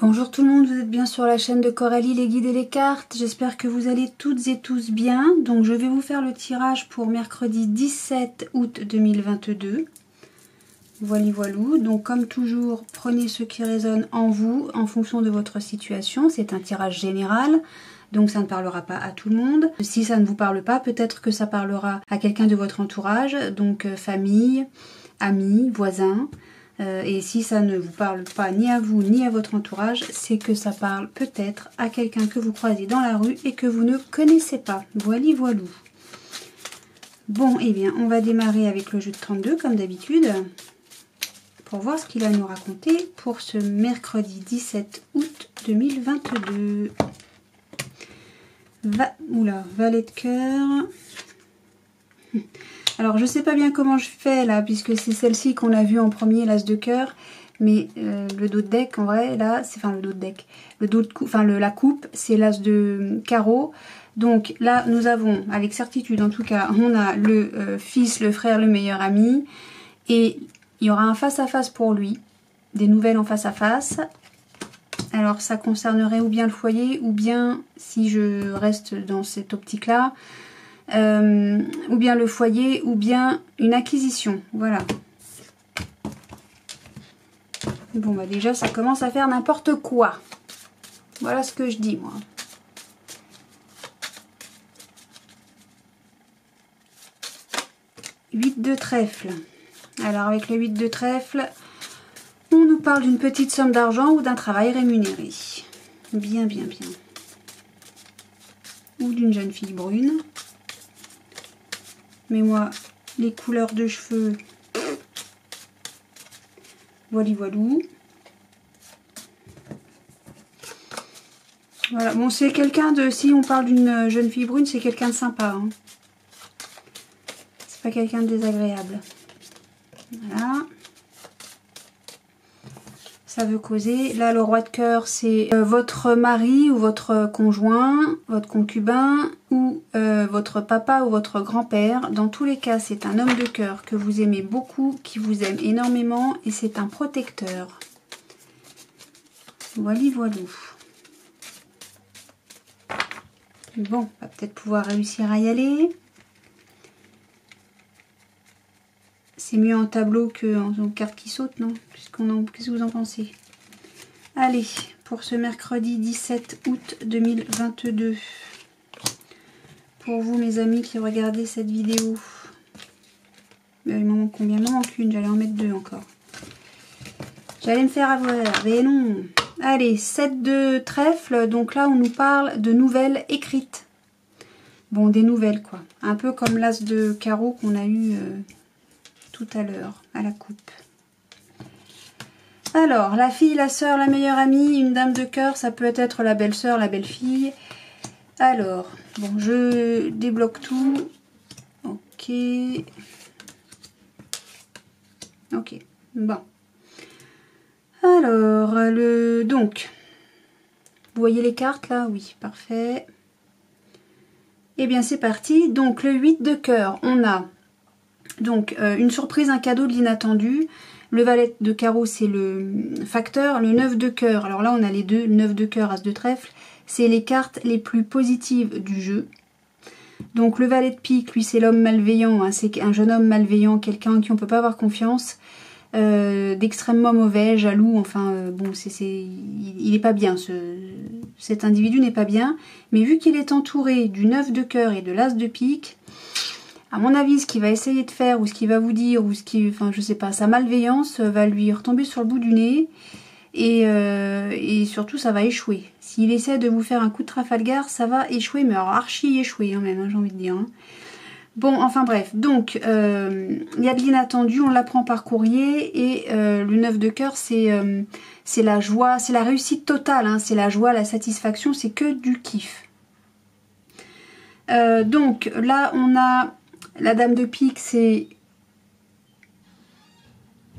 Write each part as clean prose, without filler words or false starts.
Bonjour tout le monde, vous êtes bien sur la chaîne de Coralie, les guides et les cartes. J'espère que vous allez toutes et tous bien. Donc je vais vous faire le tirage pour mercredi 17 août 2022. Voilà, voilou. Donc comme toujours, prenez ce qui résonne en vous, en fonction de votre situation. C'est un tirage général, donc ça ne parlera pas à tout le monde. Si ça ne vous parle pas, peut-être que ça parlera à quelqu'un de votre entourage, donc famille, amis, voisins. Et si ça ne vous parle pas ni à vous ni à votre entourage, c'est que ça parle peut-être à quelqu'un que vous croisez dans la rue et que vous ne connaissez pas. Voili voilou. Bon, eh bien, on va démarrer avec le jeu de 32 comme d'habitude pour voir ce qu'il a à nous raconter pour ce mercredi 17 août 2022. Valet de cœur. Alors je sais pas bien comment je fais là, puisque c'est celle-ci qu'on a vue en premier, l'as de cœur, mais le dos de deck en vrai là, c'est enfin le dos de deck, le dos de coupe, enfin la coupe, c'est l'as de carreau. Donc là nous avons, avec certitude en tout cas, on a le fils, le frère, le meilleur ami, et il y aura un face à face pour lui, des nouvelles en face à face. Alors ça concernerait ou bien le foyer, ou bien si je reste dans cette optique là. Ou bien le foyer, ou bien une acquisition. Voilà. Bon, bah déjà, ça commence à faire n'importe quoi. Voilà ce que je dis, moi. Huit de trèfle. Alors, avec le 8 de trèfle, on nous parle d'une petite somme d'argent ou d'un travail rémunéré. Bien, bien, bien. Ou d'une jeune fille brune. Mais moi, les couleurs de cheveux, voilou. Voilà, bon, c'est quelqu'un de... Si on parle d'une jeune fille brune, c'est quelqu'un de sympa. Hein. C'est pas quelqu'un de désagréable. Voilà. Ça veut causer. Là, le roi de cœur, c'est votre mari ou votre conjoint, votre concubin ou votre papa ou votre grand-père. Dans tous les cas, c'est un homme de cœur que vous aimez beaucoup, qui vous aime énormément et c'est un protecteur. Voilou. Bon, on va peut-être pouvoir réussir à y aller. C'est mieux en tableau qu'en carte qui saute, non? Qu'est-ce que vous en pensez? Allez, pour ce mercredi 17 août 2022. Pour vous, mes amis, qui regardez cette vidéo. Il m'en manque combien? Il m'en manque une, j'allais en mettre deux encore. J'allais me faire avoir, mais non. Allez, 7 de trèfle, donc là, on nous parle de nouvelles écrites. Bon, des nouvelles, quoi. Un peu comme l'as de carreau qu'on a eu... tout à l'heure, à la coupe. Alors, la fille, la sœur, la meilleure amie, une dame de cœur, ça peut être la belle-sœur, la belle-fille. Alors, bon, je débloque tout. Ok. Ok, bon. Alors, donc, vous voyez les cartes là? Oui, parfait. Eh bien, c'est parti. Donc, le 8 de cœur, on a... Donc, une surprise, un cadeau de l'inattendu. Le valet de carreau, c'est le facteur. Le 9 de cœur, alors là, on a les deux. 9 de cœur, as de trèfle. C'est les cartes les plus positives du jeu. Donc, le valet de pique, lui, c'est l'homme malveillant. Hein, c'est un jeune homme malveillant, quelqu'un en qui on ne peut pas avoir confiance. D'extrêmement mauvais, jaloux. Enfin, bon, il n'est pas bien. Cet individu n'est pas bien. Mais vu qu'il est entouré du 9 de cœur et de l'as de pique... À mon avis, ce qu'il va essayer de faire, ou ce qu'il va vous dire, ou ce qui, enfin, je sais pas, sa malveillance va lui retomber sur le bout du nez, et surtout, ça va échouer. S'il essaie de vous faire un coup de Trafalgar, ça va échouer, mais alors archi échouer, hein, même, hein, j'ai envie de dire. Hein. Bon, enfin bref, donc, il y a de l'inattendu, on l'apprend par courrier, et le 9 de cœur, c'est la joie, c'est la réussite totale, hein, c'est la joie, la satisfaction, c'est que du kiff. Donc, là, on a... La dame de pique, c'est...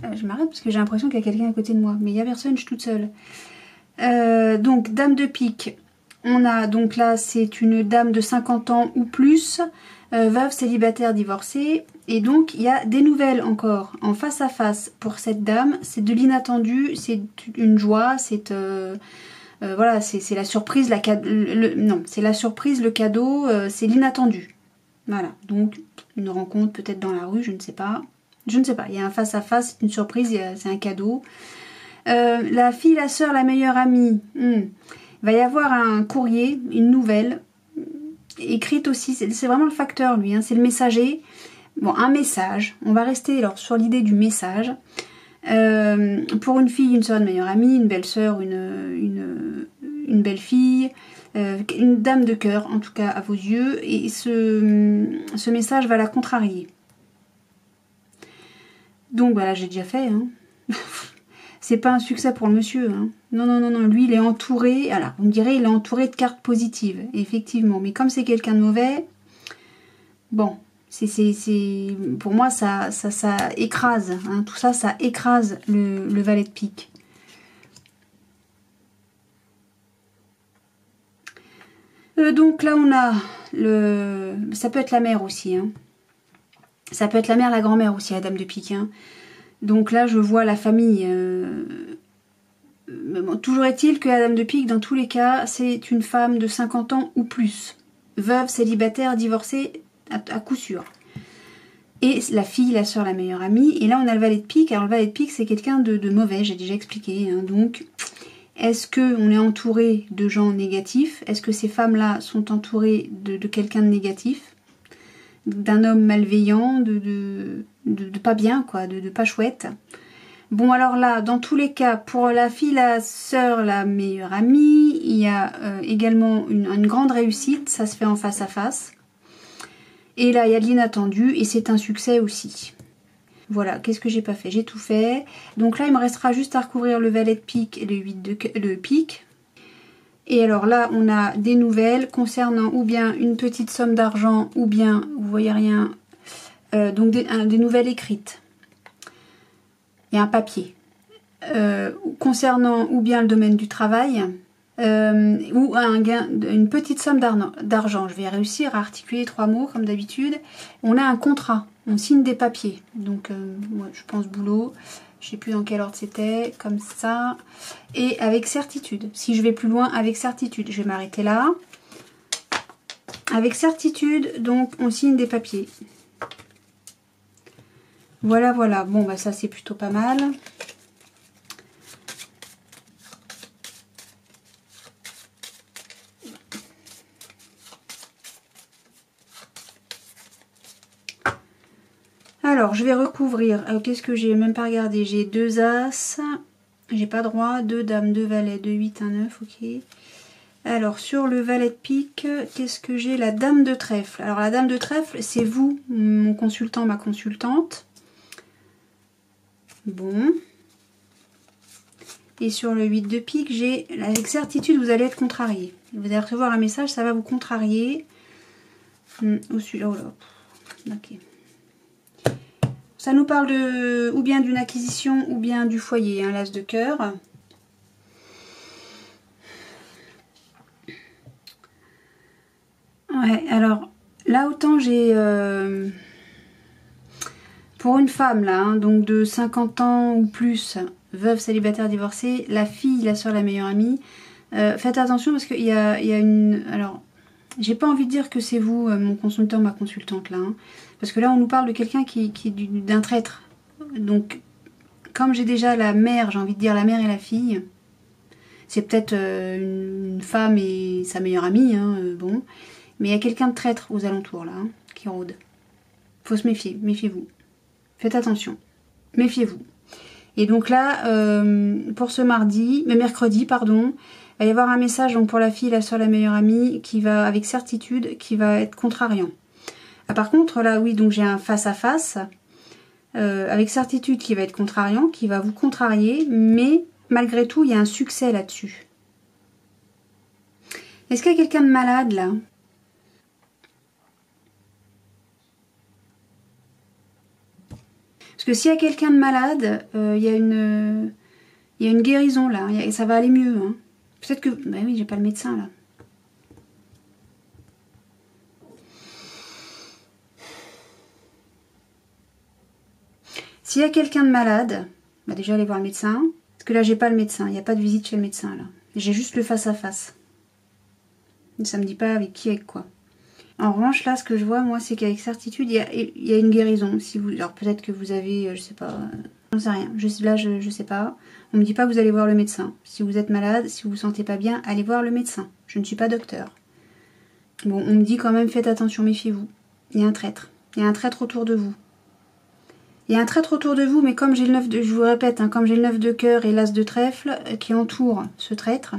Je m'arrête parce que j'ai l'impression qu'il y a quelqu'un à côté de moi. Mais il n'y a personne, je suis toute seule. Donc, dame de pique. On a, donc là, c'est une dame de 50 ans ou plus. Veuve, célibataire, divorcée. Et donc il y a des nouvelles encore en face à face pour cette dame. C'est de l'inattendu, c'est une joie, c'est voilà, c'est la surprise, non, c'est la surprise, le cadeau, c'est l'inattendu. Voilà, donc une rencontre peut-être dans la rue, je ne sais pas. Je ne sais pas, il y a un face à face, c'est une surprise, c'est un cadeau. La fille, la sœur, la meilleure amie. Il va y avoir un courrier, une nouvelle, écrite aussi, c'est vraiment le facteur lui, hein, c'est le messager. Bon, un message, on va rester alors sur l'idée du message. Pour une fille, une sœur, une meilleure amie, une belle sœur, une belle fille, une dame de cœur, en tout cas à vos yeux, et ce message va la contrarier. Donc voilà, j'ai déjà fait, hein. C'est pas un succès pour le monsieur, hein. Non, non, non, non, lui il est entouré, alors vous me direz, il est entouré de cartes positives, effectivement, mais comme c'est quelqu'un de mauvais, bon, pour moi ça écrase, hein. Tout ça, ça écrase le valet de pique. Donc là on a ça peut être la mère aussi, hein. Ça peut être la mère, la grand-mère aussi, la dame de pique, hein. Donc là je vois la famille. Bon, toujours est-il que la dame de pique, dans tous les cas, c'est une femme de 50 ans ou plus. Veuve, célibataire, divorcée, à coup sûr. Et la fille, la soeur, la meilleure amie. Et là, on a le valet de pique. Alors, le valet de pique, c'est quelqu'un de mauvais, j'ai déjà expliqué, hein. Donc, est-ce qu'on est entouré de gens négatifs? Est-ce que ces femmes-là sont entourées de quelqu'un de négatif? D'un homme malveillant, de pas bien, quoi, de pas chouette? Bon, alors là, dans tous les cas, pour la fille, la sœur, la meilleure amie, il y a également une grande réussite, ça se fait en face à face. Et là, il y a de l'inattendu et c'est un succès aussi. Voilà, qu'est-ce que j'ai pas fait? J'ai tout fait. Donc là, il me restera juste à recouvrir le valet de pique et le pique. Et alors là, on a des nouvelles concernant ou bien une petite somme d'argent ou bien, vous voyez rien, donc des nouvelles écrites. Et un papier concernant ou bien le domaine du travail ou un gain, une petite somme d'argent. Je vais réussir à articuler 3 mots comme d'habitude. On a un contrat, on signe des papiers. Donc moi, je pense boulot, je sais plus dans quel ordre c'était, comme ça. Et avec certitude, si je vais plus loin, avec certitude, je vais m'arrêter là. Avec certitude, donc on signe des papiers. Voilà, voilà. Bon, bah ça c'est plutôt pas mal. Alors, je vais recouvrir. Qu'est-ce que j'ai même pas regardé? J'ai 2 as. J'ai pas droit. 2 dames, 2 valets, 2 8, 1 9. Ok. Alors, sur le valet de pique, qu'est-ce que j'ai? La dame de trèfle. Alors, la dame de trèfle, c'est vous, mon consultant, ma consultante. Bon. Et sur le 8 de pique, j'ai, avec certitude, vous allez être contrarié. Vous allez recevoir un message, ça va vous contrarier. Au celui-là, oh là. Ok. Ça nous parle de, ou bien d'une acquisition, ou bien du foyer, un l'as de cœur. Ouais, alors, là, autant j'ai... pour une femme, là, hein, donc de 50 ans ou plus, veuve, célibataire, divorcée, la fille, la soeur, la meilleure amie, faites attention parce qu'il y a une... Alors, j'ai pas envie de dire que c'est vous, mon consultant, ma consultante, là. Hein, parce que là, on nous parle de quelqu'un qui d'un traître. Donc, comme j'ai déjà la mère, j'ai envie de dire la mère et la fille, c'est peut-être une femme et sa meilleure amie, hein, bon. Mais il y a quelqu'un de traître aux alentours, là, hein, qui rôde. Faut se méfier, méfiez-vous. Faites attention, méfiez-vous. Et donc là, pour ce mercredi, pardon, il va y avoir un message donc pour la fille, la soeur, la meilleure amie, qui va, avec certitude, qui va être contrariant. Ah, par contre, là, oui, donc j'ai un face-à-face, avec certitude qui va être contrariant, qui va vous contrarier, mais malgré tout, il y a un succès là-dessus. Est-ce qu'il y a quelqu'un de malade, là ? Parce que s'il y a quelqu'un de malade, il y a une guérison, là, ça va aller mieux, hein. Peut-être que... Bah oui, j'ai pas le médecin, là. S'il y a quelqu'un de malade, bah déjà allez voir le médecin. Parce que là, j'ai pas le médecin. Il n'y a pas de visite chez le médecin, là. J'ai juste le face-à-face. Ça me dit pas avec qui, avec quoi. En revanche, là, ce que je vois, moi, c'est qu'avec certitude, il y a une guérison. Si vous, alors peut-être que vous avez, je sais pas, j'en sais rien. Là, je sais pas. On me dit pas que vous allez voir le médecin. Si vous êtes malade, si vous vous sentez pas bien, allez voir le médecin. Je ne suis pas docteur. Bon, on me dit quand même, faites attention, méfiez-vous. Il y a un traître. Il y a un traître autour de vous. Il y a un traître autour de vous, mais comme j'ai le 9 de... Je vous répète, hein, comme j'ai le 9 de cœur et l'as de trèfle qui entoure ce traître,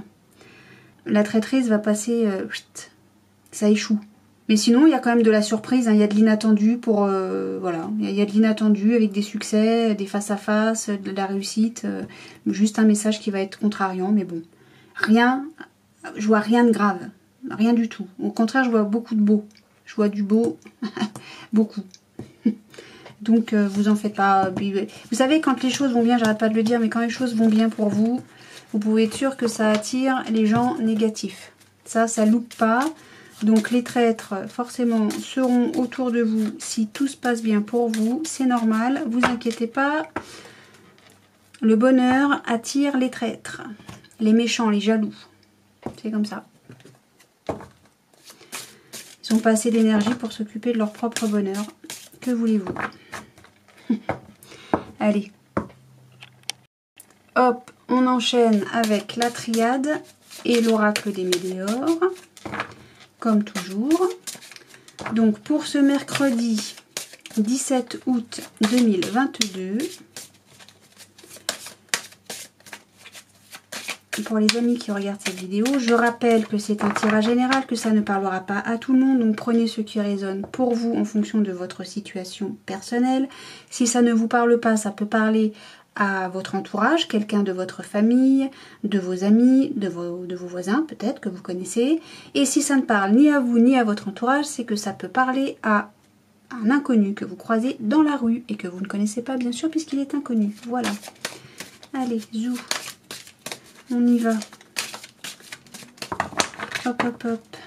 la traîtrise va passer... ça échoue. Mais sinon, il y a quand même de la surprise, hein, il y a de l'inattendu pour... voilà, il y a de l'inattendu avec des succès, des face-à-face, de la réussite. Juste un message qui va être contrariant, mais bon. Rien, je vois rien de grave. Rien du tout. Au contraire, je vois beaucoup de beau. Je vois du beau. Beaucoup. Donc, vous en faites pas. Vous savez, quand les choses vont bien, j'arrête pas de le dire, mais quand les choses vont bien pour vous, vous pouvez être sûr que ça attire les gens négatifs. Ça loupe pas. Donc les traîtres, forcément, seront autour de vous si tout se passe bien pour vous. C'est normal, vous inquiétez pas. Le bonheur attire les traîtres, les méchants, les jaloux. C'est comme ça. Ils n'ont pas assez d'énergie pour s'occuper de leur propre bonheur. Que voulez-vous? Allez. Hop, on enchaîne avec la triade et l'oracle des météores. Comme toujours. Donc pour ce mercredi 17 août 2022, pour les amis qui regardent cette vidéo, je rappelle que c'est un tirage général, que ça ne parlera pas à tout le monde, donc prenez ce qui résonne pour vous en fonction de votre situation personnelle. Si ça ne vous parle pas, ça peut parler à votre entourage, quelqu'un de votre famille, de vos amis, de vos voisins peut-être que vous connaissez. Et si ça ne parle ni à vous ni à votre entourage, c'est que ça peut parler à un inconnu que vous croisez dans la rue et que vous ne connaissez pas bien sûr puisqu'il est inconnu. Voilà. Allez, zou. On y va. Hop, hop, hop.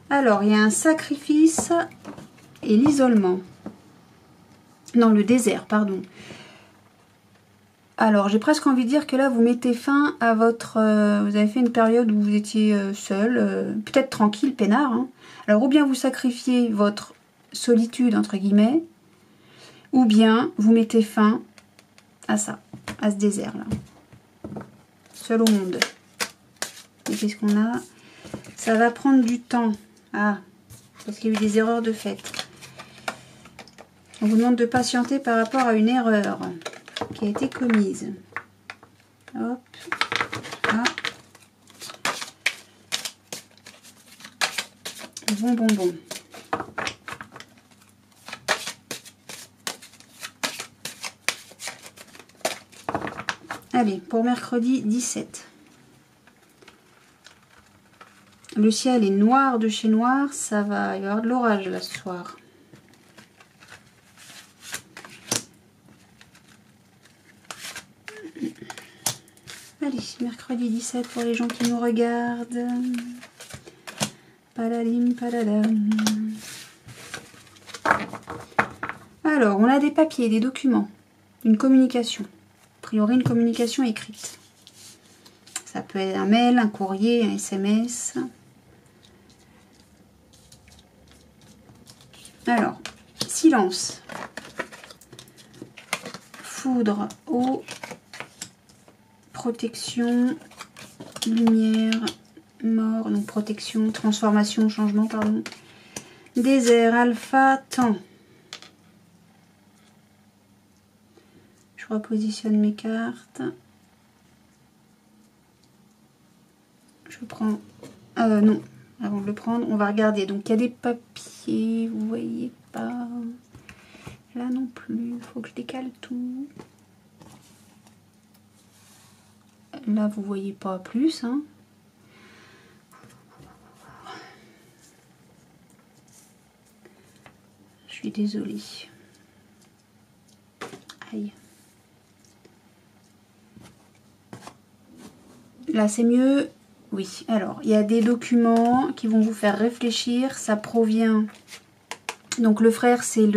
Alors, il y a un sacrifice et l'isolement. Non, le désert, pardon. Alors, j'ai presque envie de dire que là, vous mettez fin à votre... vous avez fait une période où vous étiez seul, peut-être tranquille, peinard. Hein. Alors, ou bien vous sacrifiez votre solitude, entre guillemets, ou bien vous mettez fin à ça, à ce désert-là. Seul au monde. Et qu'est-ce qu'on a? Ça va prendre du temps. Ah, parce qu'il y a eu des erreurs de fait. On vous demande de patienter par rapport à une erreur qui a été commise. Hop. Ah. Bon. Allez, pour mercredi 17. Le ciel est noir de chez noir. Il va y avoir de l'orage là ce soir. Allez, mercredi 17 pour les gens qui nous regardent. Palalim, palalam. Alors, on a des papiers, des documents, une communication. A priori, une communication écrite. Ça peut être un mail, un courrier, un SMS. Alors, silence. Foudre, eau. Protection, lumière, mort, donc protection, transformation, changement, pardon. Désert, alpha, temps. Je repositionne mes cartes. Je prends... non, avant de le prendre, on va regarder. Donc, il y a des papiers, vous voyez pas. Là non plus, il faut que je décale tout. Là, vous voyez pas plus, hein. Je suis désolée. Aïe. Là, c'est mieux. Oui. Alors, il y a des documents qui vont vous faire réfléchir. Ça provient... Donc, le frère, c'est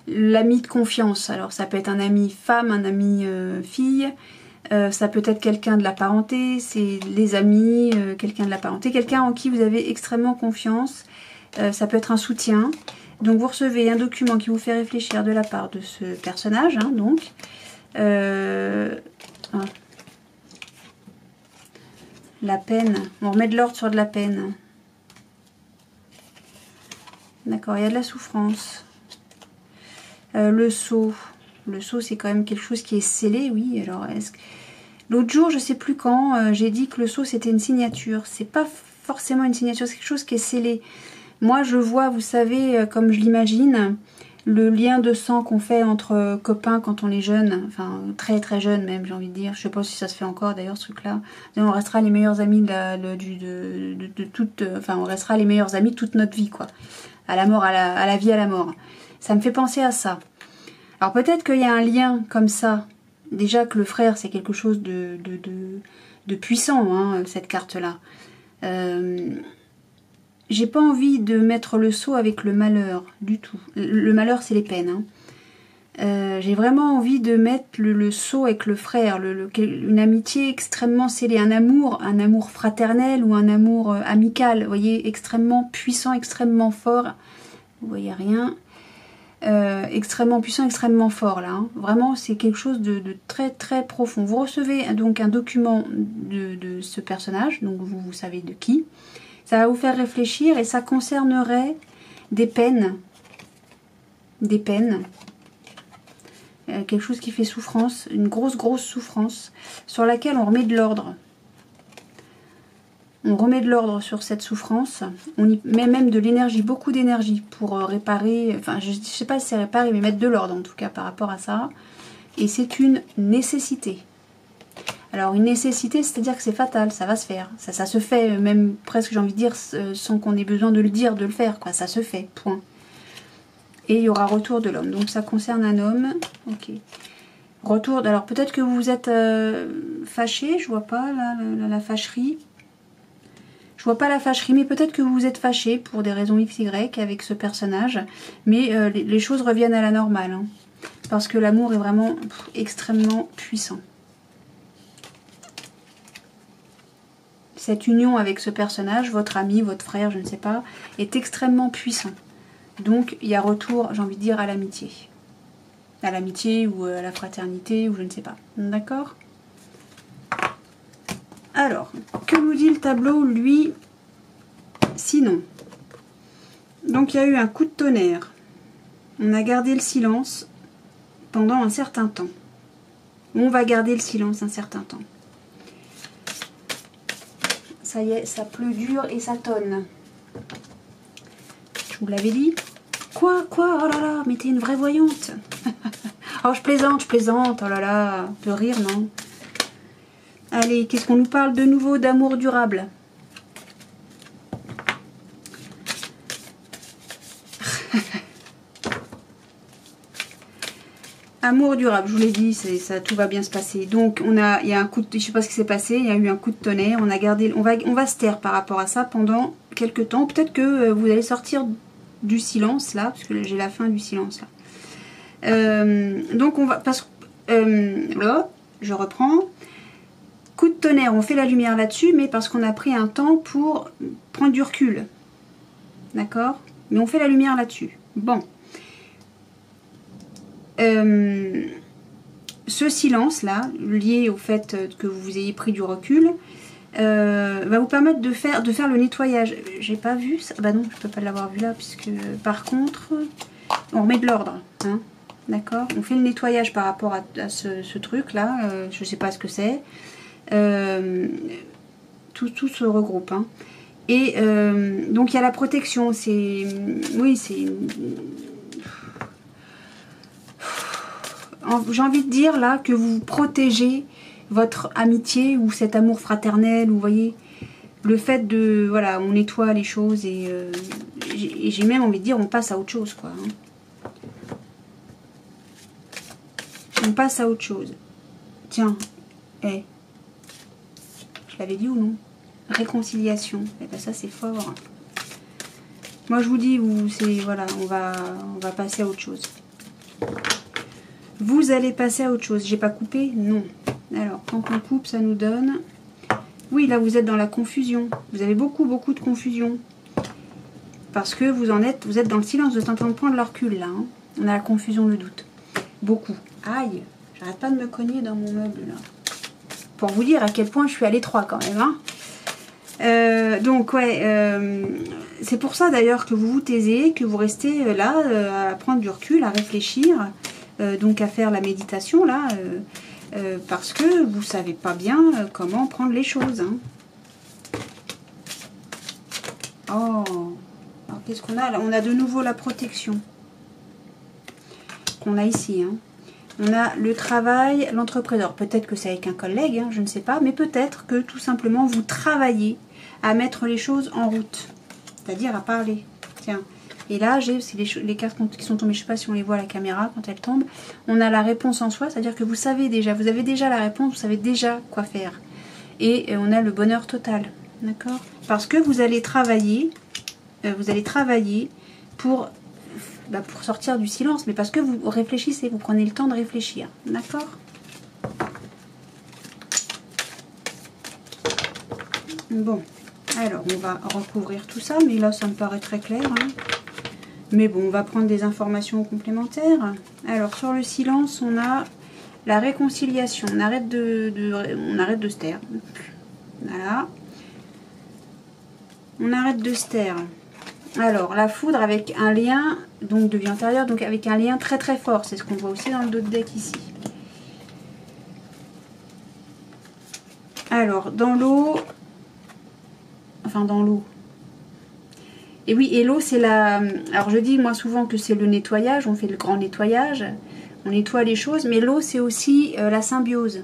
l'ami de confiance. Alors ça peut être un ami femme, un ami fille, ça peut être quelqu'un de la parenté, c'est les amis, quelqu'un de la parenté, quelqu'un en qui vous avez extrêmement confiance, ça peut être un soutien. Donc vous recevez un document qui vous fait réfléchir de la part de ce personnage, hein, donc. La peine, on remet de l'ordre sur de la peine. D'accord, il y a de la souffrance. Le sceau c'est quand même quelque chose qui est scellé, oui. Alors l'autre jour, je sais plus quand, j'ai dit que le sceau c'était une signature. C'est pas forcément une signature, c'est quelque chose qui est scellé. Moi je vois, vous savez, comme je l'imagine, le lien de sang qu'on fait entre copains quand on est jeune, enfin très très jeune même, j'ai envie de dire. Je sais pas si ça se fait encore d'ailleurs ce truc là. On restera les meilleurs amis de toute, enfin on restera les meilleurs amis toute notre vie quoi. À la mort, à la vie, à la mort. Ça me fait penser à ça. Alors peut-être qu'il y a un lien comme ça. Déjà que le frère c'est quelque chose de puissant, hein, cette carte-là. J'ai pas envie de mettre le sceau avec le malheur du tout. Le malheur c'est les peines. Hein. J'ai vraiment envie de mettre le sceau avec le frère, une amitié extrêmement scellée, un amour fraternel ou un amour amical, vous voyez, extrêmement puissant, extrêmement fort. Vous voyez rien. Extrêmement puissant, extrêmement fort là. Hein. Vraiment, c'est quelque chose de très très profond. Vous recevez donc un document de ce personnage, donc vous savez de qui. Ça va vous faire réfléchir et ça concernerait des peines. Des peines. Quelque chose qui fait souffrance, une grosse souffrance, sur laquelle on remet de l'ordre. On remet de l'ordre sur cette souffrance, on y met même de l'énergie, beaucoup d'énergie pour réparer, enfin je ne sais pas si c'est réparer, mais mettre de l'ordre en tout cas par rapport à ça. Et c'est une nécessité. Alors une nécessité, c'est-à-dire que c'est fatal, ça va se faire. Ça se fait, même presque j'ai envie de dire, sans qu'on ait besoin de le dire, de le faire, quoi. Ça se fait, point. Et il y aura retour de l'homme. Donc ça concerne un homme. Ok. Retour, alors peut-être que vous êtes fâché, je vois pas là, la fâcherie. Je vois pas la fâcherie, mais peut-être que vous vous êtes fâché pour des raisons XY avec ce personnage. Mais les choses reviennent à la normale. Hein, parce que l'amour est vraiment extrêmement puissant. Cette union avec ce personnage, votre ami, votre frère, je ne sais pas, est extrêmement puissant. Donc il y a retour, j'ai envie de dire, à l'amitié. À l'amitié ou à la fraternité, ou je ne sais pas. D'accord ? Alors, que nous dit le tableau, lui, sinon? Donc il y a eu un coup de tonnerre. On a gardé le silence pendant un certain temps. On va garder le silence un certain temps. Ça y est, ça pleut dur et ça tonne. Je vous l'avais dit. Quoi? Oh là là, mais t'es une vraie voyante. Oh, je plaisante. Oh là là, de rire, non? Allez, qu'est-ce qu'on nous parle de nouveau d'amour durable? Amour durable, je vous l'ai dit, ça, tout va bien se passer. Donc il y a un coup de, je sais pas ce qui s'est passé, il y a eu un coup de tonnerre, on a gardé, on va se taire par rapport à ça pendant quelques temps. Peut-être que vous allez sortir du silence là, parce que j'ai la fin du silence là. Donc on va, parce que là, je reprends. Coup de tonnerre, on fait la lumière là-dessus, mais parce qu'on a pris un temps pour prendre du recul. D'accord? Mais on fait la lumière là-dessus. Bon. Ce silence-là, lié au fait que vous ayez pris du recul, va vous permettre de faire le nettoyage. J'ai pas vu ça. Bah non, je peux pas l'avoir vu là, puisque par contre, on remet de l'ordre. Hein, d'accord? On fait le nettoyage par rapport à ce truc-là. Je sais pas ce que c'est. Tout se regroupe. Hein. Et donc il y a la protection. Oui, c'est... J'ai envie de dire là que vous protégez votre amitié ou cet amour fraternel, vous voyez, le fait de, voilà, on nettoie les choses et j'ai même envie de dire on passe à autre chose quoi. Hein. On passe à autre chose. Tiens, je l'avais dit ou non? Réconciliation, et ben ça c'est fort. Moi je vous dis, voilà, on va passer à autre chose. Vous allez passer à autre chose. J'ai pas coupé? Non. Alors, quand on coupe, ça nous donne... Oui, là, vous êtes dans la confusion. Vous avez beaucoup de confusion. Parce que vous êtes dans le silence. Vous êtes en train de prendre le recul, là. Hein. On a la confusion, le doute. Beaucoup. Aïe, j'arrête pas de me cogner dans mon meuble, là. Pour vous dire à quel point je suis à l'étroit, quand même, hein. Donc ouais, c'est pour ça d'ailleurs que vous vous taisez, que vous restez là à prendre du recul, à réfléchir, donc à faire la méditation là, parce que vous savez pas bien comment prendre les choses. Hein. Oh, alors qu'est-ce qu'on a là? On a de nouveau la protection qu'on a ici. Hein. On a le travail, l'entreprise. Alors peut-être que c'est avec un collègue, hein, je ne sais pas, mais peut-être que tout simplement vous travaillez à mettre les choses en route, c'est-à-dire à parler. Tiens, et là j'ai les cartes qui sont tombées, je ne sais pas si on les voit à la caméra quand elles tombent. On a la réponse en soi, c'est-à-dire que vous savez déjà, vous avez déjà la réponse, vous savez déjà quoi faire. Et on a le bonheur total, d'accord? Parce que vous allez travailler pour sortir du silence, mais parce que vous réfléchissez, vous prenez le temps de réfléchir, d'accord? Bon, alors on va recouvrir tout ça, mais là ça me paraît très clair. Hein. Mais bon, on va prendre des informations complémentaires. Alors sur le silence, on a la réconciliation. On arrête de se taire. Voilà. On arrête de se taire. Alors, la foudre avec un lien, donc de vie antérieure, donc avec un lien très très fort. C'est ce qu'on voit aussi dans le dos de deck ici. Alors, dans l'eau... Enfin, dans l'eau. Et oui, et l'eau, c'est la... Alors, je dis moi souvent que c'est le nettoyage. On fait le grand nettoyage. On nettoie les choses. Mais l'eau, c'est aussi la symbiose.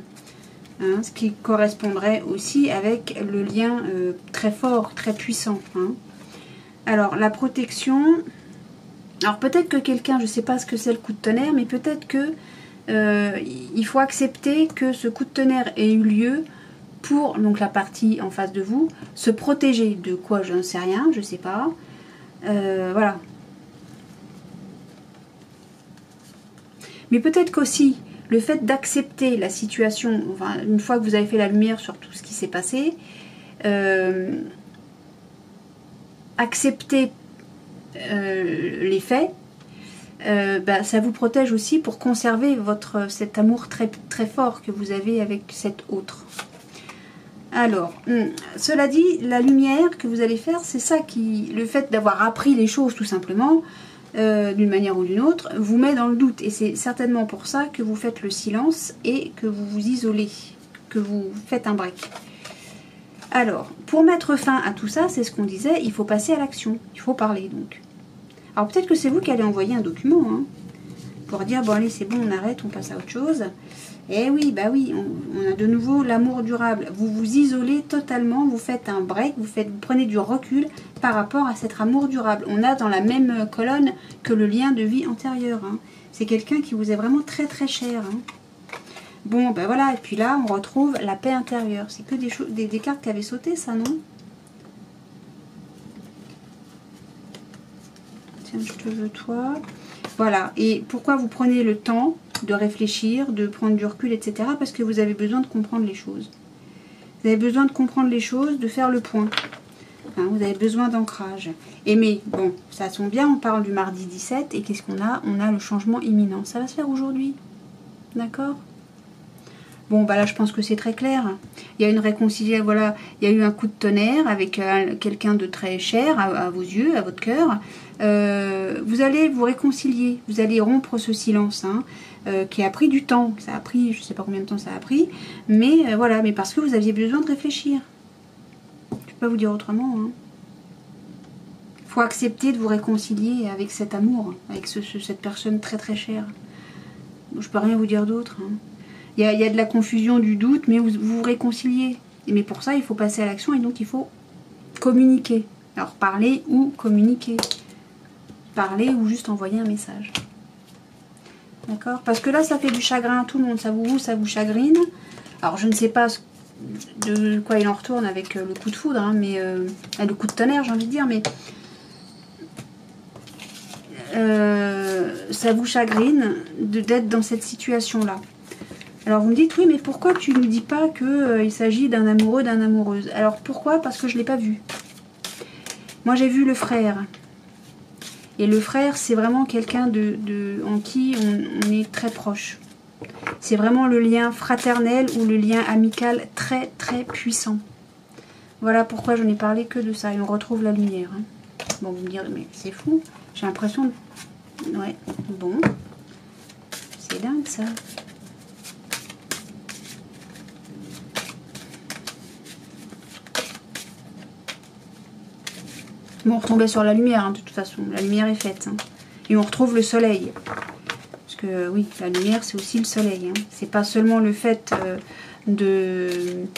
Hein, ce qui correspondrait aussi avec le lien très fort, très puissant. Hein. Alors, la protection... Alors, peut-être que quelqu'un, je ne sais pas ce que c'est le coup de tonnerre, mais peut-être que il faut accepter que ce coup de tonnerre ait eu lieu pour, donc la partie en face de vous, se protéger de quoi, je ne sais rien, je ne sais pas. Voilà. Mais peut-être qu'aussi, le fait d'accepter la situation, enfin, une fois que vous avez fait la lumière sur tout ce qui s'est passé, accepter les faits, ça vous protège aussi pour conserver cet amour très, très fort que vous avez avec cet autre. Alors, cela dit, la lumière que vous allez faire, c'est ça qui, le fait d'avoir appris les choses tout simplement, d'une manière ou d'une autre, vous met dans le doute. Et c'est certainement pour ça que vous faites le silence et que vous vous isolez, que vous faites un break. Alors, pour mettre fin à tout ça, c'est ce qu'on disait, il faut passer à l'action, il faut parler donc. Alors peut-être que c'est vous qui allez envoyer un document, hein, pour dire, bon allez c'est bon, on arrête, on passe à autre chose. Eh oui, bah oui, on a de nouveau l'amour durable. Vous vous isolez totalement, vous faites un break, vous prenez du recul par rapport à cet amour durable. On a dans la même colonne que le lien de vie antérieur. Hein. C'est quelqu'un qui vous est vraiment très très cher. Hein. Bon, ben voilà, et puis là, on retrouve la paix intérieure. C'est que des cartes qui avaient sauté, ça, non? Tiens, je te veux, toi. Voilà, et pourquoi vous prenez le temps de réfléchir, de prendre du recul, etc. Parce que vous avez besoin de comprendre les choses. Vous avez besoin de comprendre les choses, de faire le point. Hein, vous avez besoin d'ancrage. Et mais, bon, ça tombe bien, on parle du mardi 17, et qu'est-ce qu'on a? On a le changement imminent. Ça va se faire aujourd'hui. D'accord? Bon, bah là, je pense que c'est très clair. Il y a une réconciliation, voilà, il y a eu un coup de tonnerre avec quelqu'un de très cher à vos yeux, à votre cœur. Vous allez vous réconcilier, vous allez rompre ce silence, hein, qui a pris du temps. Ça a pris, je ne sais pas combien de temps ça a pris, mais voilà, mais parce que vous aviez besoin de réfléchir. Je ne peux pas vous dire autrement. Hein. Faut accepter de vous réconcilier avec cet amour, avec cette personne très très chère. Je peux rien vous dire d'autre. Hein. Il y a de la confusion, du doute, mais vous vous réconciliez. Mais pour ça, il faut passer à l'action et donc il faut communiquer. Alors parler ou communiquer. Parler ou juste envoyer un message. D'accord? Parce que là, ça fait du chagrin à tout le monde. Ça vous chagrine. Alors je ne sais pas de quoi il en retourne avec le coup de foudre, hein, mais le coup de tonnerre, j'ai envie de dire, mais ça vous chagrine d'être dans cette situation-là. Alors vous me dites, oui, mais pourquoi tu ne dis pas qu'il s'agit d'un amoureux, d'une amoureuse? Alors pourquoi? Parce que je ne l'ai pas vu. Moi j'ai vu le frère. Et le frère, c'est vraiment quelqu'un en qui on est très proche. C'est vraiment le lien fraternel ou le lien amical très très puissant. Voilà pourquoi je n'ai parlé que de ça. Et on retrouve la lumière. Hein. Bon, vous me direz, mais c'est fou. J'ai l'impression de... Ouais, bon. C'est dingue ça. Bon, on retombait sur la lumière, hein, de toute façon. La lumière est faite. Hein. Et on retrouve le soleil. Parce que oui, la lumière, c'est aussi le soleil. Hein. C'est pas seulement le fait de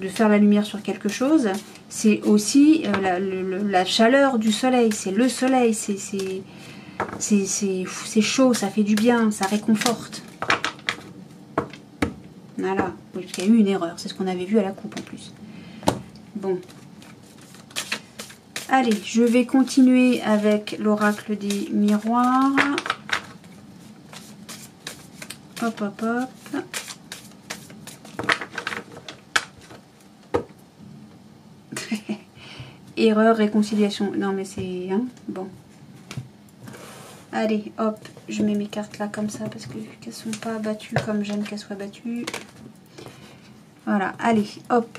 faire la lumière sur quelque chose. C'est aussi la chaleur du soleil. C'est le soleil. C'est chaud, ça fait du bien, ça réconforte. Voilà. Oui, parce qu'il y a eu une erreur. C'est ce qu'on avait vu à la coupe en plus. Bon. Allez, je vais continuer avec l'oracle des miroirs. Hop, hop, hop. Erreur, réconciliation. Non, mais c'est... Hein, bon. Allez, hop. Je mets mes cartes là comme ça parce que vu qu'elles ne sont pas battues comme j'aime qu'elles soient battues. Voilà, allez, hop.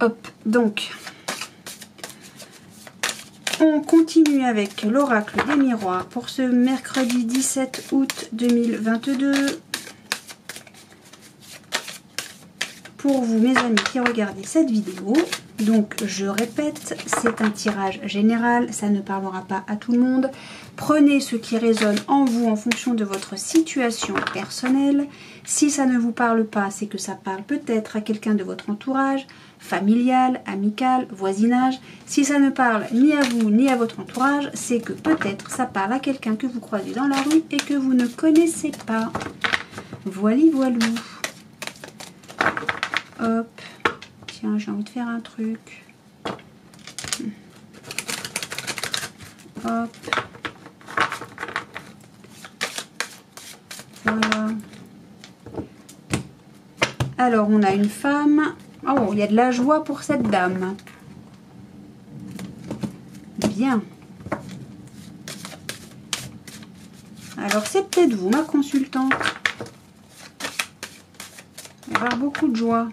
Hop, donc... On continue avec l'oracle des miroirs pour ce mercredi 17 août 2022. Pour vous, mes amis qui regardez cette vidéo, donc je répète, c'est un tirage général, ça ne parlera pas à tout le monde. Prenez ce qui résonne en vous en fonction de votre situation personnelle. Si ça ne vous parle pas, c'est que ça parle peut-être à quelqu'un de votre entourage, familial, amical, voisinage. Si ça ne parle ni à vous ni à votre entourage, c'est que peut-être ça parle à quelqu'un que vous croisez dans la rue et que vous ne connaissez pas. Voili voilou. Hop. Tiens, j'ai envie de faire un truc. Hop. Voilà. Alors, on a une femme. Oh, il y a de la joie pour cette dame. Bien. Alors, c'est peut-être vous, ma consultante. Il va y avoir beaucoup de joie.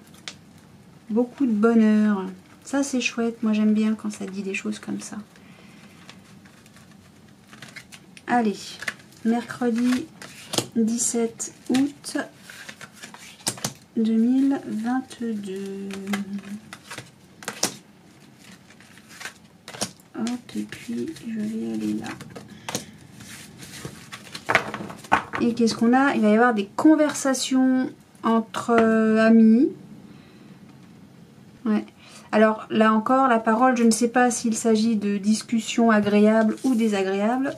Beaucoup de bonheur. Ça, c'est chouette. Moi, j'aime bien quand ça dit des choses comme ça. Allez. Mercredi 17 août 2022. Hop, et puis je vais aller là. Et qu'est-ce qu'on a? Il va y avoir des conversations entre amis. Ouais. Alors là encore, la parole, je ne sais pas s'il s'agit de discussions agréables ou désagréables.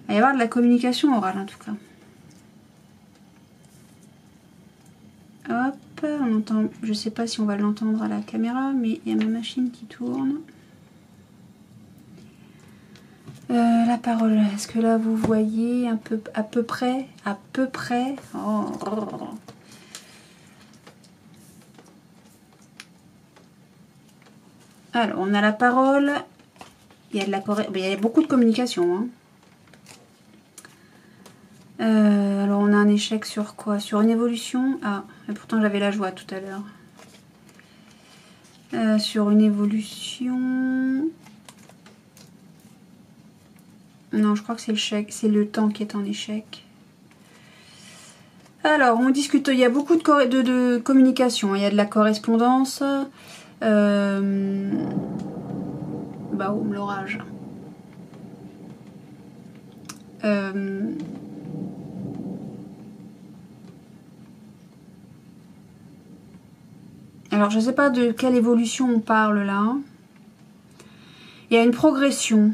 Il va y avoir de la communication orale en tout cas. Hop, on entend, je ne sais pas si on va l'entendre à la caméra, mais il y a ma machine qui tourne. La parole, est-ce que là vous voyez un peu, à peu près oh. Alors, on a la parole, il y a, il y a beaucoup de communication. Hein. Alors, on a un échec sur quoi? Sur une évolution. Ah, et pourtant j'avais la joie tout à l'heure. Sur une évolution... Non, je crois que c'est c'est le temps qui est en échec. Alors, on discute, il y a beaucoup de communication, il y a de la correspondance. Bah, oh, l'orage. Alors, je ne sais pas de quelle évolution on parle là. Il y a une progression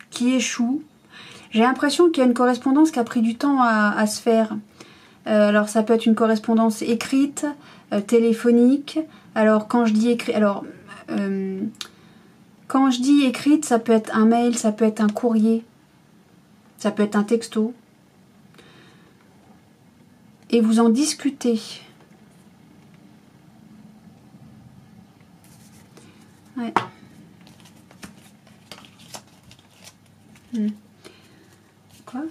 qui échoue. J'ai l'impression qu'il y a une correspondance qui a pris du temps à se faire. Alors, ça peut être une correspondance écrite, téléphonique. Alors, quand je dis écrit... Alors, Quand je dis écrite, ça peut être un mail, ça peut être un courrier, ça peut être un texto. Et vous en discutez. Ouais. Quoi?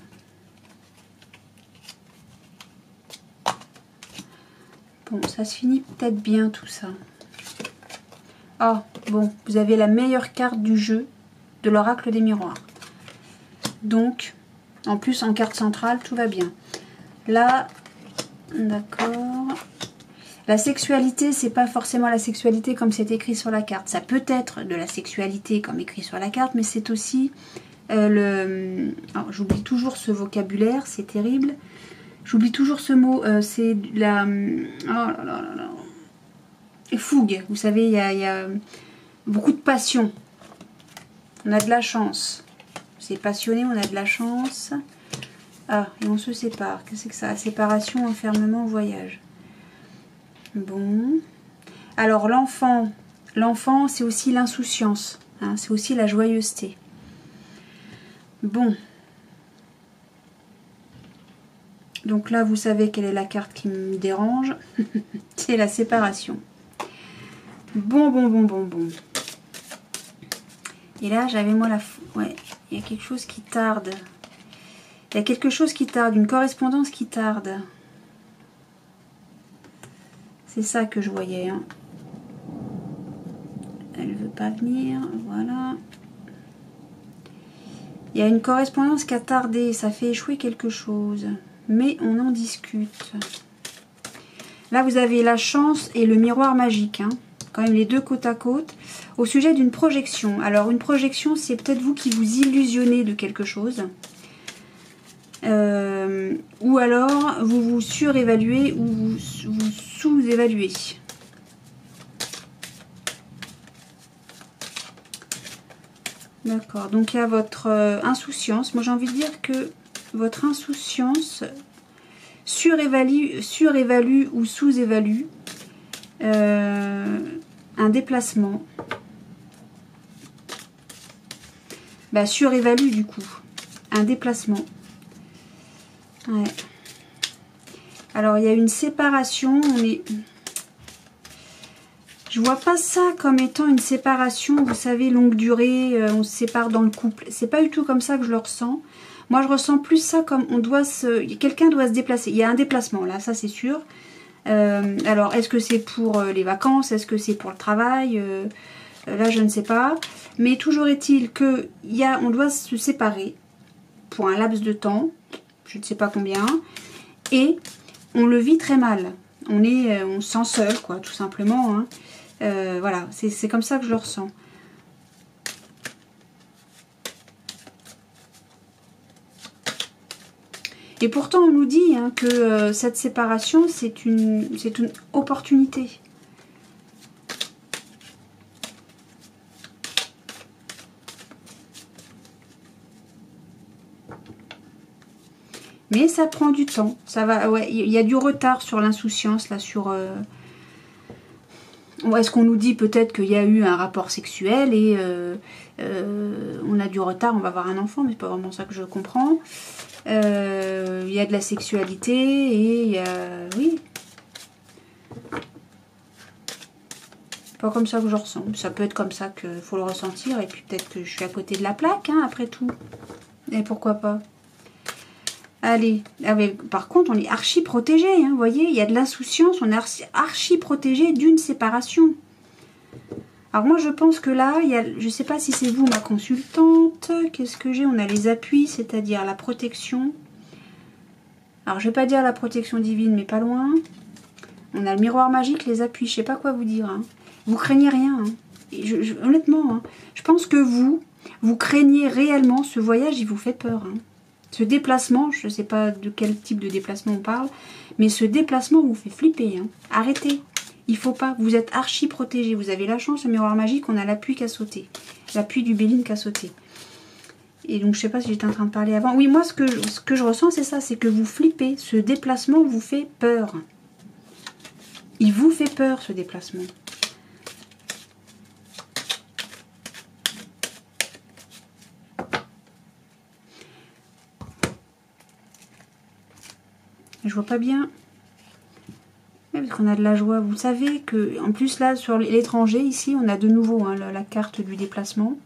Bon, ça se finit peut-être bien tout ça. Ah, bon, vous avez la meilleure carte du jeu de l'oracle des miroirs. Donc, en plus en carte centrale, tout va bien. Là, d'accord. La sexualité, c'est pas forcément la sexualité comme c'est écrit sur la carte. Ça peut être de la sexualité comme écrit sur la carte, mais c'est aussi j'oublie toujours ce vocabulaire, c'est terrible. J'oublie toujours ce mot, c'est la... Oh là là là là. Fougue, vous savez, il y a beaucoup de passion. On a de la chance. C'est passionné, on a de la chance. Ah, et on se sépare. Qu'est-ce que c'est que ça? Séparation, enfermement, voyage. Bon. Alors, l'enfant, c'est aussi l'insouciance. Hein, c'est aussi la joyeuseté. Bon. Donc là, vous savez quelle est la carte qui me dérange. C'est la séparation. Bon. Et là, j'avais moi la... Ouais, il y a quelque chose qui tarde. Il y a quelque chose qui tarde, une correspondance qui tarde. C'est ça que je voyais. Hein. Elle ne veut pas venir, voilà. Il y a une correspondance qui a tardé, ça fait échouer quelque chose. Mais on en discute. Là, vous avez la chance et le miroir magique. Hein. Quand même les deux côte à côte. Au sujet d'une projection. Alors, une projection, c'est peut-être vous qui vous illusionnez de quelque chose. Ou alors, vous vous surévaluez ou vous sous-évaluez. D'accord. Donc, il y a votre insouciance. Moi, j'ai envie de dire que votre insouciance surévalue ou sous-évalue un déplacement. Bah, surévalue du coup. Un déplacement. Ouais. Alors, il y a une séparation. Je vois pas ça comme étant une séparation, vous savez, longue durée, on se sépare dans le couple. C'est pas du tout comme ça que je le ressens. Moi, je ressens plus ça comme quelqu'un doit se déplacer. Il y a un déplacement, là, ça c'est sûr. Alors, est-ce que c'est pour les vacances? Est-ce que c'est pour le travail? Là, je ne sais pas. Mais toujours est-il qu'on doit se séparer pour un laps de temps. Je ne sais pas combien. Et on le vit très mal. On se sent seul, quoi, tout simplement. Hein. Voilà, c'est comme ça que je le ressens. Et pourtant, on nous dit hein, que cette séparation, c'est une opportunité. Mais ça prend du temps. Ça va, ouais, il y a du retard sur l'insouciance, là, sur... Est-ce qu'on nous dit peut-être qu'il y a eu un rapport sexuel et on a du retard, on va avoir un enfant, mais c'est pas vraiment ça que je comprends. Il y a de la sexualité et il y a... Oui. Pas comme ça que je ressens. Ça peut être comme ça qu'il faut le ressentir et puis peut-être que je suis à côté de la plaque, hein, après tout. Et pourquoi pas. Allez, ah ouais, par contre, on est archi protégé, hein, vous voyez, il y a de l'insouciance, on est archi protégé d'une séparation. Alors moi, je pense que là, je ne sais pas si c'est vous, ma consultante, qu'est-ce que j'ai? On a les appuis, c'est-à-dire la protection. Alors, je ne vais pas dire la protection divine, mais pas loin. On a le miroir magique, les appuis, je ne sais pas quoi vous dire. Hein. Vous craignez rien. Hein. Et honnêtement, hein, je pense que vous craignez réellement ce voyage, il vous fait peur. Hein. Ce déplacement, je ne sais pas de quel type de déplacement on parle, mais ce déplacement vous fait flipper. Hein. Arrêtez, il faut pas. Vous êtes archi protégé. Vous avez la chance, le miroir magique, on a l'appui qui a sauté. L'appui du Béline qui a sauté. Et donc, je ne sais pas si j'étais en train de parler avant. Oui, moi, ce que je ressens, c'est ça, c'est que vous flippez. Ce déplacement vous fait peur. Il vous fait peur, ce déplacement. Je vois pas bien. Ouais, parce qu'on a de la joie. Vous savez que, en plus là, sur l'étranger, ici, on a de nouveau hein, la carte du déplacement.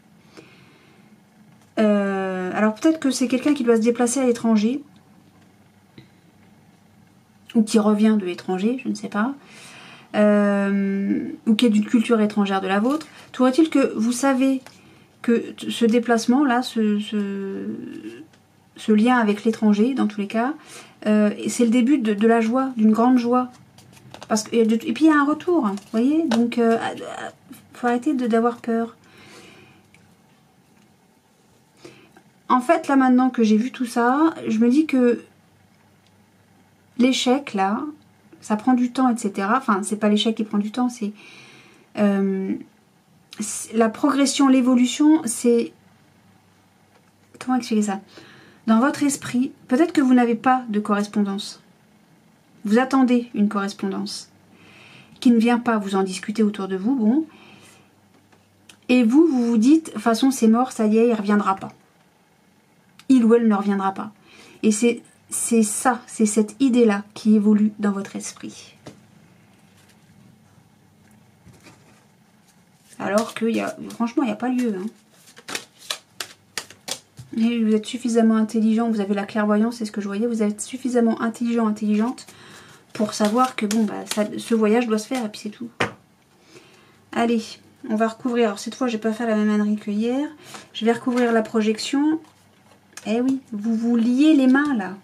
Alors peut-être que c'est quelqu'un qui doit se déplacer à l'étranger. Ou qui revient de l'étranger, je ne sais pas. Ou qui est d'une culture étrangère de la vôtre. Trouve-t-il que vous savez que ce déplacement-là, ce lien avec l'étranger, dans tous les cas, c'est le début de la joie, d'une grande joie. Parce que, et puis il y a un retour, vous voyez. Donc, faut arrêter d'avoir peur. En fait, là maintenant que j'ai vu tout ça, je me dis que l'échec, là, ça prend du temps, etc. Enfin, c'est pas l'échec qui prend du temps, c'est... la progression, l'évolution, c'est... Comment expliquer ça? Dans votre esprit, peut-être que vous n'avez pas de correspondance. Vous attendez une correspondance qui ne vient pas, vous en discutez autour de vous, bon. Et vous vous dites, de toute façon c'est mort, ça y est, il ne reviendra pas. Il ou elle ne reviendra pas. Et c'est ça, c'est cette idée-là qui évolue dans votre esprit. Alors que, franchement, il n'y a pas lieu. Hein. Et vous êtes suffisamment intelligent, vous avez la clairvoyance, c'est ce que je voyais, vous êtes suffisamment intelligent, intelligente pour savoir que bon, bah, ce voyage doit se faire et puis c'est tout. Allez, on va recouvrir. Alors cette fois, je ne vais pas faire la même ânerie que hier. Je vais recouvrir la projection. Eh oui, vous vous liez les mains là.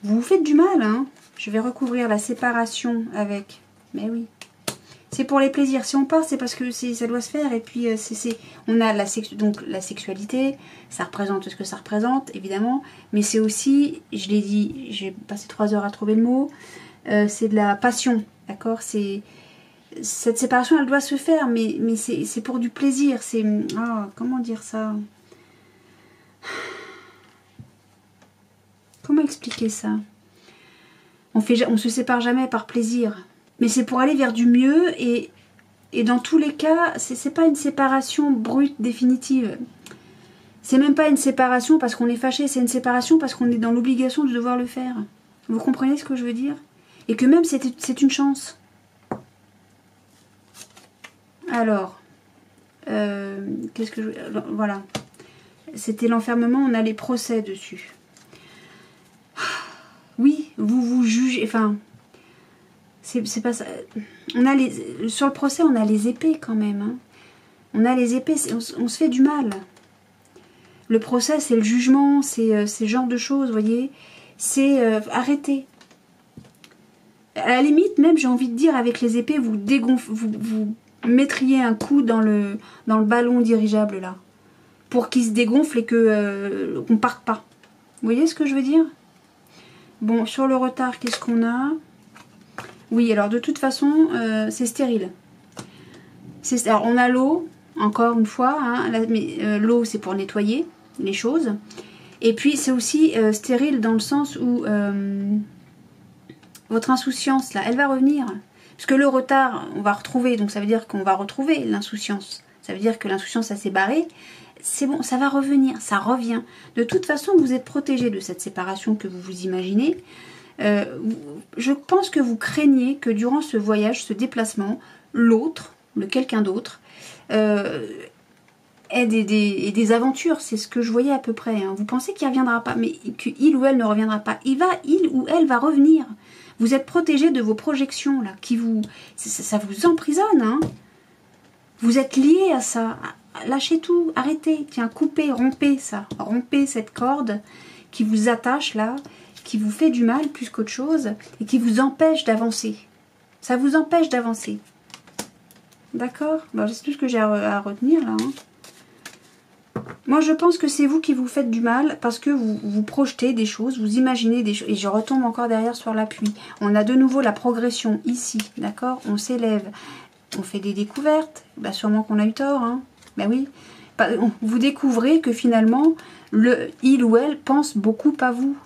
Vous vous faites du mal, hein. Je vais recouvrir la séparation avec. Mais oui. C'est pour les plaisirs. Si on part, c'est parce que ça doit se faire. Et puis, on a donc la sexualité. Ça représente ce que ça représente, évidemment. Mais c'est aussi, je l'ai dit, j'ai passé 3 heures à trouver le mot. C'est de la passion, d'accord? Cette séparation, elle doit se faire, mais c'est pour du plaisir. C'est... Oh, comment dire ça? Comment expliquer ça? On se sépare jamais par plaisir. Mais c'est pour aller vers du mieux et dans tous les cas, c'est pas une séparation brute, définitive. C'est même pas une séparation parce qu'on est fâché, c'est une séparation parce qu'on est dans l'obligation de devoir le faire. Vous comprenez ce que je veux dire? Et que même c'est une chance. Alors, qu'est-ce que je... Voilà. C'était l'enfermement, on a les procès dessus. Oui, vous vous jugez... Enfin... C'est pas ça. On a sur le procès, on a les épées quand même. Hein. On a les épées, on se fait du mal. Le procès, c'est le jugement, c'est ce genre de choses, vous voyez. C'est arrêter. À la limite, même, j'ai envie de dire, avec les épées, vous mettriez un coup dans le ballon dirigeable, là. Pour qu'il se dégonfle et qu'on parte pas. Vous voyez ce que je veux dire? Bon, sur le retard, qu'est-ce qu'on a? Oui, alors de toute façon, c'est stérile. Alors, on a l'eau, encore une fois, hein, mais l'eau, c'est pour nettoyer les choses. Et puis, c'est aussi stérile dans le sens où votre insouciance, là, elle va revenir. Parce que le retard, on va retrouver, donc ça veut dire qu'on va retrouver l'insouciance. Ça veut dire que l'insouciance, ça s'est barré. C'est bon, ça va revenir, ça revient. De toute façon, vous êtes protégé de cette séparation que vous vous imaginez. Je pense que vous craignez que durant ce voyage, ce déplacement, l'autre, le quelqu'un d'autre, ait des aventures. C'est ce que je voyais à peu près. Hein. Vous pensez qu'il ne reviendra pas, mais qu'il ou elle ne reviendra pas. Il ou elle va revenir. Vous êtes protégé de vos projections, là, ça vous emprisonne. Hein. Vous êtes lié à ça. Lâchez tout, arrêtez. Tiens, coupez, rompez ça. Rompez cette corde qui vous attache, là, qui vous fait du mal plus qu'autre chose et qui vous empêche d'avancer. Ça vous empêche d'avancer. D'accord? Bon, c'est tout ce que j'ai à retenir là. Hein. Moi, je pense que c'est vous qui vous faites du mal parce que vous projetez des choses, vous imaginez des choses. Et je retombe encore derrière sur l'appui. On a de nouveau la progression ici. D'accord? On s'élève. On fait des découvertes. Bah, sûrement qu'on a eu tort. Hein. Ben oui. Vous découvrez que finalement, il ou elle pense beaucoup à vous.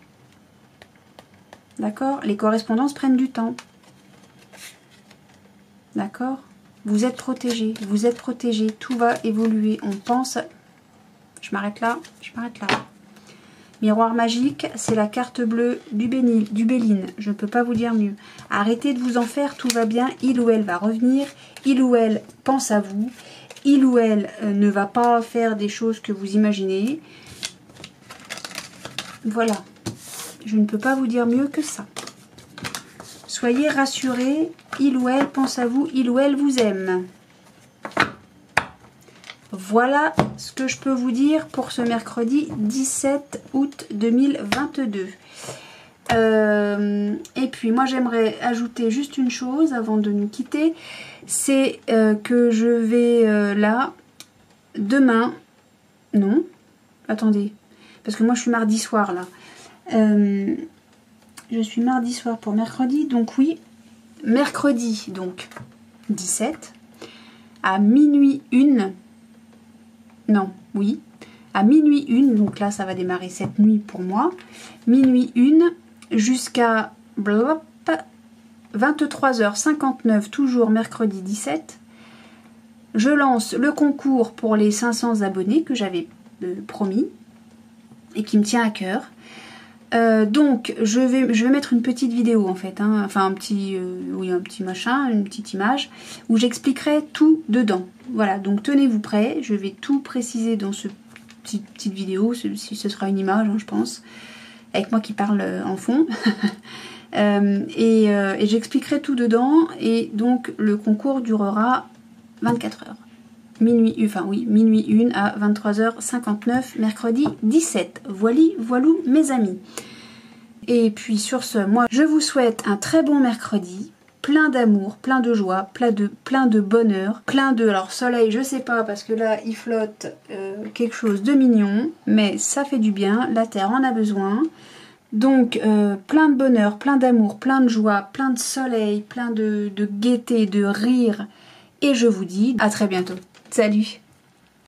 D'accord? Les correspondances prennent du temps. D'accord? Vous êtes protégé, tout va évoluer. On pense... Je m'arrête là, je m'arrête là. Miroir magique, c'est la carte bleue du Béline. Je ne peux pas vous dire mieux. Arrêtez de vous en faire, tout va bien. Il ou elle va revenir. Il ou elle pense à vous. Il ou elle ne va pas faire des choses que vous imaginez. Voilà. Je ne peux pas vous dire mieux que ça. Soyez rassurés. Il ou elle pense à vous. Il ou elle vous aime. Voilà ce que je peux vous dire pour ce mercredi 17 août 2022. Et puis moi j'aimerais ajouter juste une chose avant de nous quitter. C'est que je vais là, demain, non, attendez, parce que moi je suis mardi soir là. Je suis mardi soir pour mercredi, donc oui, mercredi donc 17 à minuit 1. Non, oui, à minuit 1, donc là ça va démarrer cette nuit pour moi, minuit 1 jusqu'à 23h59, toujours mercredi 17, je lance le concours pour les 500 abonnés que j'avais promis et qui me tient à cœur. Donc je vais mettre une petite vidéo en fait, hein, enfin un petit machin, une petite image où j'expliquerai tout dedans. Voilà, donc tenez-vous prêts, je vais tout préciser dans ce petite vidéo, ce sera une image hein, je pense, avec moi qui parle en fond. Et j'expliquerai tout dedans et donc le concours durera 24 heures. Minuit 1 à 23h59, mercredi 17. Voilou mes amis. Et puis sur ce, moi je vous souhaite un très bon mercredi, plein d'amour, plein de joie, plein de bonheur, plein de... Alors soleil, je sais pas, parce que là il flotte quelque chose de mignon, mais ça fait du bien, la terre en a besoin. Donc plein de bonheur, plein d'amour, plein de joie, plein de soleil, plein de gaieté, de rire. Et je vous dis à très bientôt. Salut!